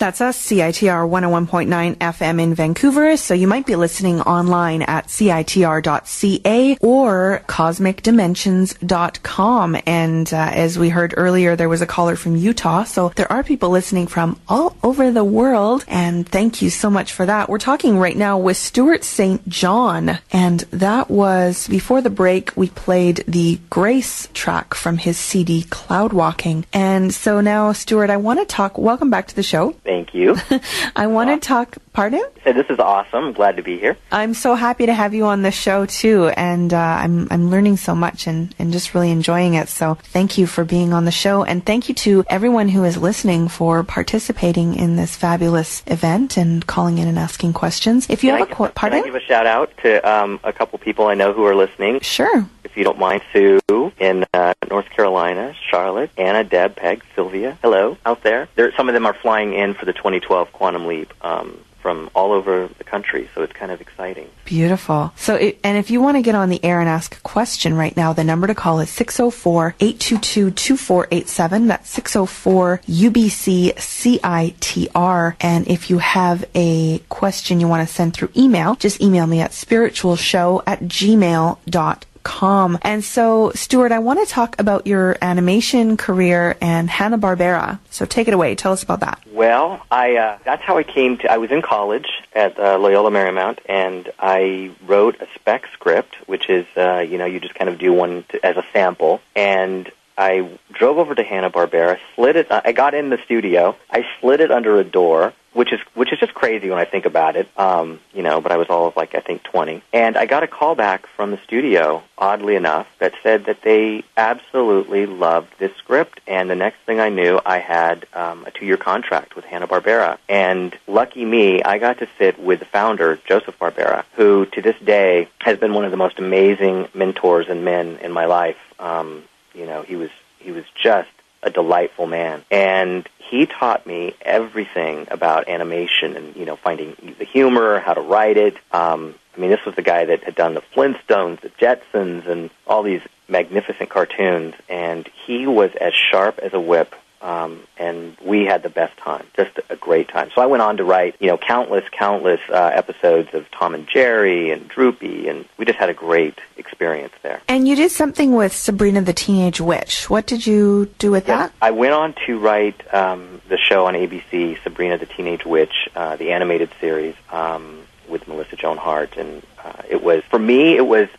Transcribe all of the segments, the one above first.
That's us, CITR 101.9 FM in Vancouver. So you might be listening online at CITR.ca or CosmicDimensions.com. And as we heard earlier, there was a caller from Utah. So there are people listening from all over the world. And thank you so much for that. We're talking right now with Stewart St John. And that was, before the break, we played the Grace track from his CD Cloud Walking. And so now, Stewart, I want to talk, welcome back to the show. Thank you. I want to talk, pardon? This is awesome. I'm glad to be here. I'm so happy to have you on the show, too, and I'm learning so much and just really enjoying it. So thank you for being on the show, and thank you to everyone who is listening for participating in this fabulous event and calling in and asking questions. If you have a pardon? Can I give a shout-out to a couple people I know who are listening? Sure. If you don't mind, Sue in North Carolina, Charlotte, Anna, Deb, Peg, Sylvia, hello, out there. Some of them are flying in for the 2012 Quantum Leap from all over the country, so it's kind of exciting. Beautiful. So, and if you want to get on the air and ask a question right now, the number to call is 604-822-2487. That's 604-UBC-CITR. And if you have a question you want to send through email, just email me at spiritualshow@gmail.com. And so, Stewart, I want to talk about your animation career and Hanna-Barbera. So take it away. Tell us about that. Well, that's how I came to... I was in college at Loyola Marymount, and I wrote a spec script, which is, you just kind of do one as a sample. And I drove over to Hanna-Barbera, slid it... I got in the studio. I slid it under a door, which is just crazy when I think about it, but I was all of, I think 20. And I got a call back from the studio, oddly enough, that said that they absolutely loved this script. And the next thing I knew, I had a 2-year contract with Hanna-Barbera. And lucky me, I got to sit with the founder, Joseph Barbera, who to this day has been one of the most amazing mentors and men in my life. He was just a delightful man. And he taught me everything about animation and, finding the humor, how to write it. This was the guy that had done the Flintstones, the Jetsons, and all these magnificent cartoons. And he was as sharp as a whip. And we had the best time, just a great time. So I went on to write, countless episodes of Tom and Jerry and Droopy, and we just had a great experience there. And you did something with Sabrina the Teenage Witch. What did you do with that? I went on to write the show on ABC, Sabrina the Teenage Witch, the animated series with Melissa Joan Hart, and it was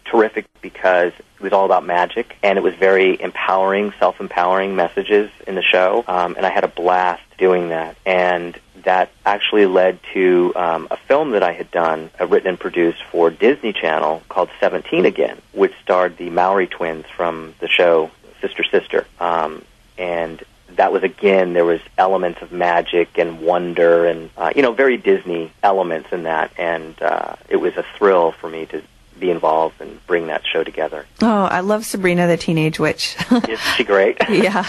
terrific because it was all about magic, and it was very empowering, self-empowering messages in the show, and I had a blast doing that. And that actually led to a film that I had done, written and produced for Disney Channel called 17 Again, which starred the Maori twins from the show Sister Sister. And that was, again, there was elements of magic and wonder and, very Disney elements in that. And it was a thrill for me to be involved and bring that show together. Oh, I love Sabrina the Teenage Witch. Isn't she great? Yeah.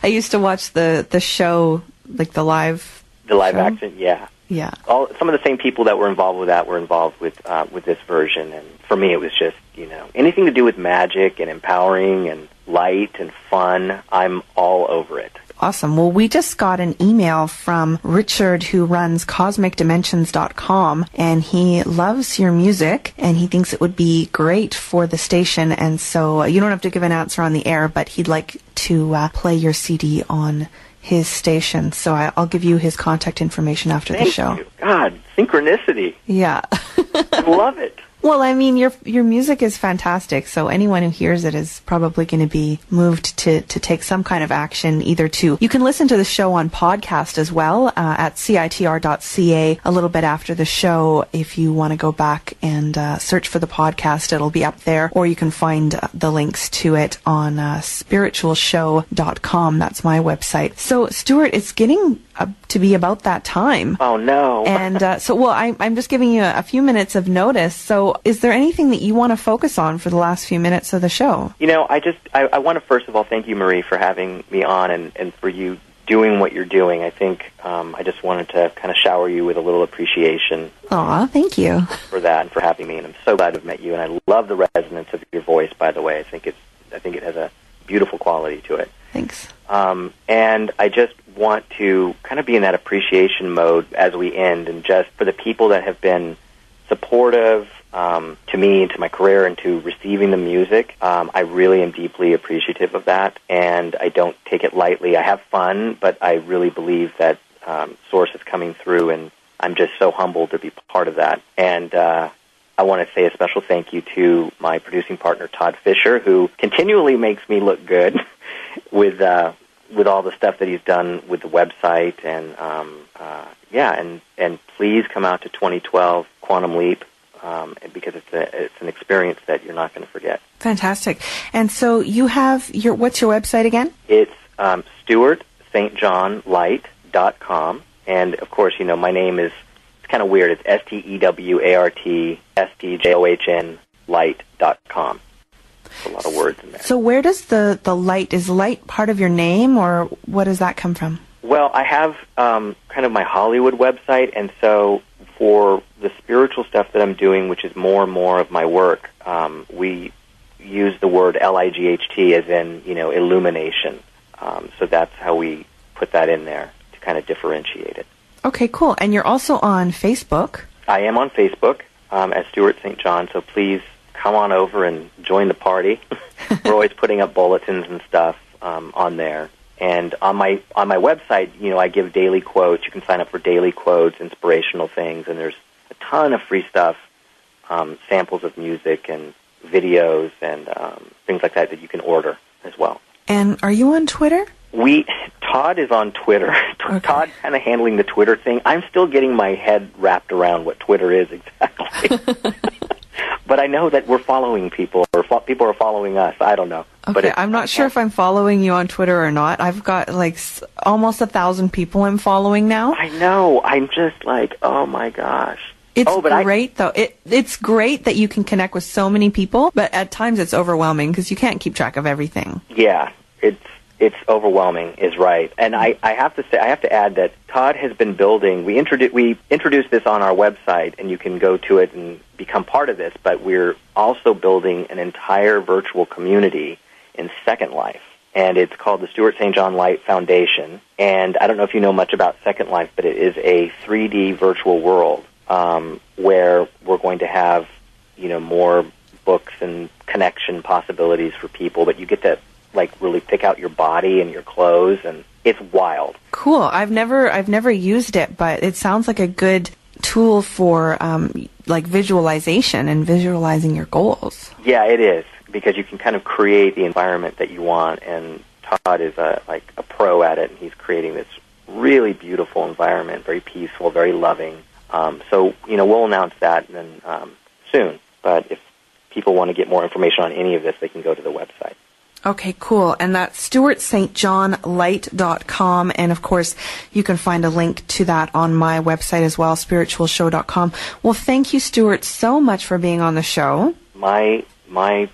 I used to watch the show, the live action, yeah. Yeah. Some of the same people that were involved with that were involved with this version. And for me, it was just, anything to do with magic and empowering and light and fun, I'm all over it. Awesome. Well, we just got an email from Richard, who runs CosmicDimensions.com, and he loves your music, and he thinks it would be great for the station. And so you don't have to give an answer on the air, but he'd like to play your CD on his station. So I'll give you his contact information after the show. Thank you. God, synchronicity. Yeah. I love it. Well, your music is fantastic, so anyone who hears it is probably going to be moved to take some kind of action, either to... You can listen to the show on podcast as well at CITR.ca a little bit after the show. If you want to go back and search for the podcast, it'll be up there, or you can find the links to it on spiritualshow.com. That's my website. So, Stewart, it's getting to be about that time. Oh, no. And I'm just giving you a few minutes of notice. So is there anything that you want to focus on for the last few minutes of the show? I want to first of all thank you, Marie, for having me on and for you doing what you're doing. I think I just wanted to kind of shower you with a little appreciation. Aw, thank you. For that and for having me. And I'm so glad to have met you. And I love the resonance of your voice, by the way. I think it has a beautiful quality to it. Thanks. And I just want to kind of be in that appreciation mode as we end, and just for the people that have been supportive to me, to my career, and to receiving the music. I really am deeply appreciative of that, and I don't take it lightly. I have fun, but I really believe that Source is coming through, and I'm just so humbled to be part of that. And I want to say a special thank you to my producing partner, Todd Fisher, who continually makes me look good with all the stuff that he's done with the website. And and please come out to 2012 Quantum Leap, because it's an experience that you're not going to forget. Fantastic. And so you have what's your website again? It's StewartStJohnLight.com. And, of course, my name is, it's kind of weird. It's StewartStJohn Light.com. A lot of words in there. So where does the light, is light part of your name, or what does that come from? Well, I have kind of my Hollywood website, and so for the spiritual stuff that I'm doing, which is more and more of my work, we use the word L-I-G-H-T as in, illumination. So that's how we put that in there to kind of differentiate it. Okay, cool. And you're also on Facebook. I am on Facebook as Stewart St. John, so please come on over and join the party. We're always putting up bulletins and stuff on there. And on my website, I give daily quotes. You can sign up for daily quotes, inspirational things, and there's a ton of free stuff, samples of music and videos and things like that you can order as well. And are you on Twitter? Todd is on Twitter. Okay. Todd's kind of handling the Twitter thing. I'm still getting my head wrapped around what Twitter is exactly. But I know that we're following people, or people are following us. I don't know. Okay, but I'm not sure if I'm following you on Twitter or not. I've got almost 1,000 people I'm following now. I know. I'm just like, oh my gosh. It's great, though. It's great that you can connect with so many people, but at times it's overwhelming because you can't keep track of everything. Yeah, it's overwhelming, is right. And I have to add that Todd has been building. We introduced this on our website, and you can go to it and become part of this. But we're also building an entire virtual community in Second Life, and it's called the Stewart St. John Light Foundation. And I don't know if you know much about Second Life, but it is a 3D virtual world where we're going to have more books and connection possibilities for people. But you get to really pick out your body and your clothes, and it's wild. Cool. I've never used it, but it sounds like a good tool for visualization and visualizing your goals. Yeah, it is, because you can kind of create the environment that you want, and Todd is a pro at it, and he's creating this really beautiful environment, very peaceful, very loving. So we'll announce that soon. But if people want to get more information on any of this, they can go to the website. Okay, cool. And that's StewartStJohnLight.com. And, of course, you can find a link to that on my website as well, spiritualshow.com. Well, thank you, Stewart, so much for being on the show. My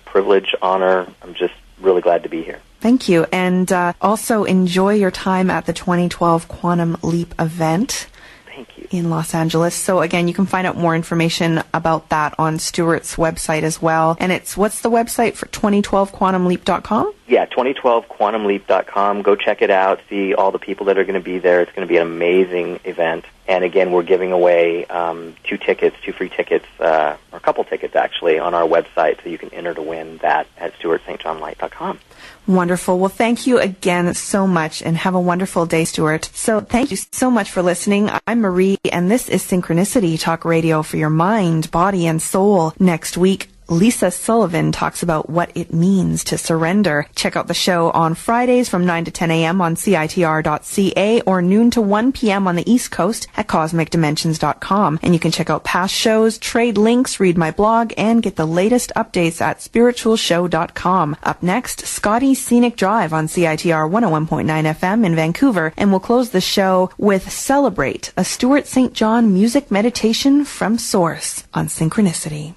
privilege, honor. I'm just really glad to be here. Thank you. And also enjoy your time at the 2012 Quantum Leap event. Thank you. In Los Angeles. So again, you can find out more information about that on Stewart's website as well. And what's the website for 2012quantumleap.com? Yeah, 2012quantumleap.com. Go check it out. See all the people that are going to be there. It's going to be an amazing event. And again, we're giving away 2 free tickets, or a couple tickets actually, on our website, so you can enter to win that at StewartStJohnLight.com. Wonderful. Well, thank you again so much, and have a wonderful day, Stewart. So thank you so much for listening. I'm Marie, and this is Synchronicity, talk radio for your mind, body, and soul. Next week, Lisa Sullivan talks about what it means to surrender. Check out the show on Fridays from 9 to 10 a.m. on CITR.ca or noon to 1 p.m. on the East Coast at CosmicDimensions.com. And you can check out past shows, trade links, read my blog, and get the latest updates at SpiritualShow.com. Up next, Scotty's Scenic Drive on CITR 101.9 FM in Vancouver. And we'll close the show with Celebrate, a Stewart St. John music meditation from Source on Synchronicity.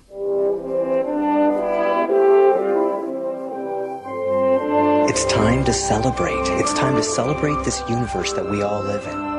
It's time to celebrate. It's time to celebrate this universe that we all live in.